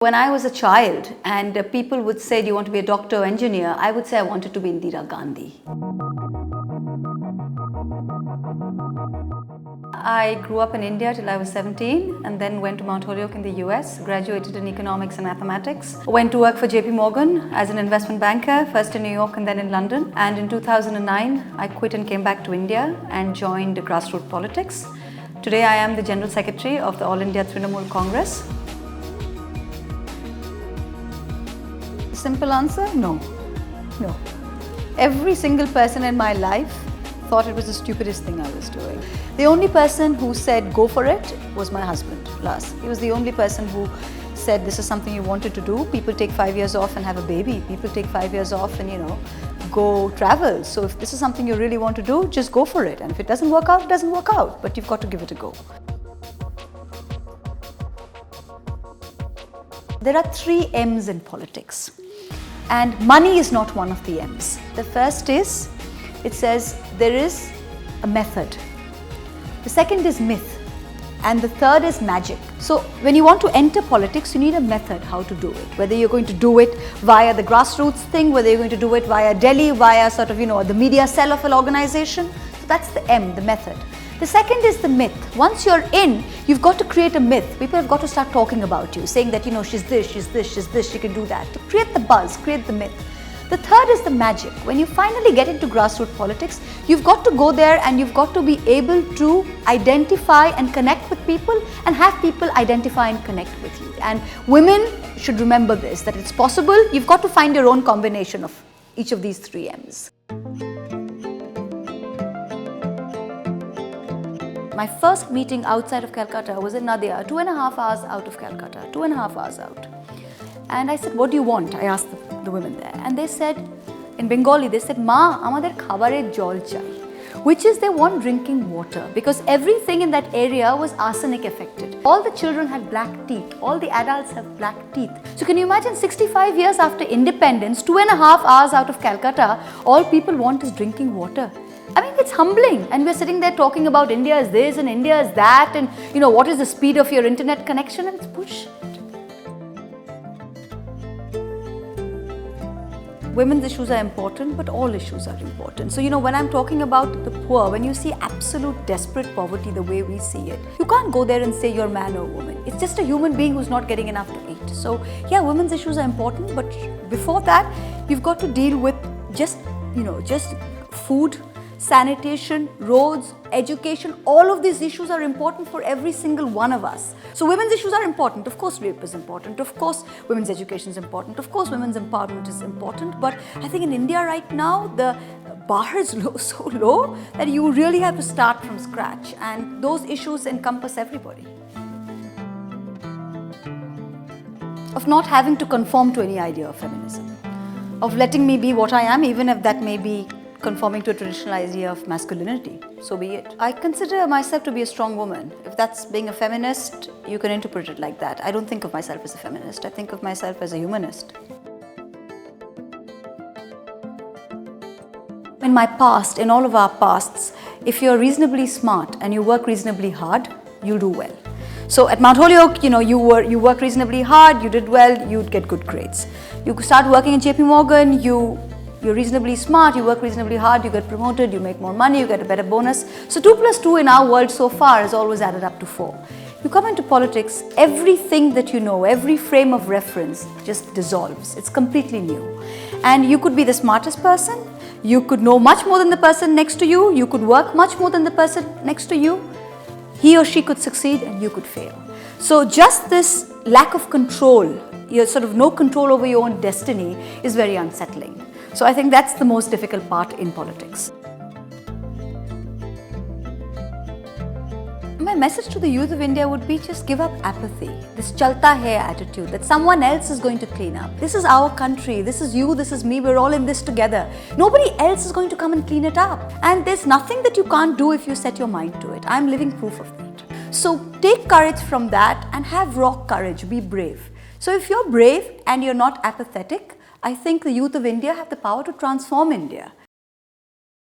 When I was a child and people would say, do you want to be a doctor or engineer? I would say I wanted to be Indira Gandhi. I grew up in India till I was 17 and then went to Mount Holyoke in the US, graduated in economics and mathematics. Went to work for JP Morgan as an investment banker, first in New York and then in London. And in 2009, I quit and came back to India and joined grassroots politics. Today I am the General Secretary of the All India Trinamool Congress. Simple answer, no. Every single person in my life thought it was the stupidest thing I was doing. The only person who said go for it was my husband, Lars. He was the only person who said this is something you wanted to do. People take 5 years off and have a baby. People take 5 years off and go travel. So if this is something you really want to do, just go for it. And if it doesn't work out, it doesn't work out. But you've got to give it a go. There are 3 M's in politics. And money is not one of the M's. The first is, it says there is a method. The second is myth. And the third is magic. So when you want to enter politics, you need a method how to do it. Whether you're going to do it via the grassroots thing, whether you're going to do it via Delhi, via the media cell of an organization. So that's the M, the method. The second is the myth. Once you're in, you've got to create a myth. People have got to start talking about you, saying that, she's this, she's this, she's this, she can do that. To create the buzz, create the myth. The third is the magic. When you finally get into grassroots politics, you've got to go there and you've got to be able to identify and connect with people and have people identify and connect with you. And women should remember this, that it's possible. You've got to find your own combination of each of these 3 M's. My first meeting outside of Calcutta was in Nadia, 2.5 hours out of Calcutta, 2.5 hours out. And I said, what do you want? I asked the women there. And they said, in Bengali, they said, Ma, amader khabare jol chai. Which is they want drinking water because everything in that area was arsenic affected. All the children had black teeth. All the adults have black teeth. So can you imagine 65 years after independence, 2.5 hours out of Calcutta, all people want is drinking water. I mean, it's humbling, and we're sitting there talking about India is this and India is that, and what is the speed of your internet connection, and it's bullshit. Women's issues are important, but all issues are important. So, when I'm talking about the poor, when you see absolute desperate poverty the way we see it, you can't go there and say you're man or woman. It's just a human being who's not getting enough to eat. So, yeah, women's issues are important, but before that, you've got to deal with just food, sanitation, roads, education, all of these issues are important for every single one of us. So women's issues are important. Of course, rape is important. Of course, women's education is important. Of course, women's empowerment is important. But I think in India right now, the bar is so low that you really have to start from scratch. And those issues encompass everybody. Of not having to conform to any idea of feminism. Of letting me be what I am, even if that may be conforming to a traditional idea of masculinity, so be it. I consider myself to be a strong woman. If that's being a feminist, you can interpret it like that. I don't think of myself as a feminist. I think of myself as a humanist. In my past, in all of our pasts, if you're reasonably smart and you work reasonably hard, you'll do well. So at Mount Holyoke, you work reasonably hard, you did well, you'd get good grades. You start working in JP Morgan, you're reasonably smart, you work reasonably hard, you get promoted, you make more money, you get a better bonus. So 2 plus 2 in our world so far has always added up to 4. You come into politics, everything that you know, every frame of reference just dissolves. It's completely new. And you could be the smartest person, you could know much more than the person next to you, you could work much more than the person next to you. He or she could succeed and you could fail. So just this lack of control, no control over your own destiny is very unsettling. So I think that's the most difficult part in politics. My message to the youth of India would be just give up apathy, this chalta hai attitude that someone else is going to clean up. This is our country, this is you, this is me, we're all in this together. Nobody else is going to come and clean it up. And there's nothing that you can't do if you set your mind to it. I'm living proof of that. So take courage from that and have raw courage, be brave. So if you're brave and you're not apathetic, I think the youth of India have the power to transform India.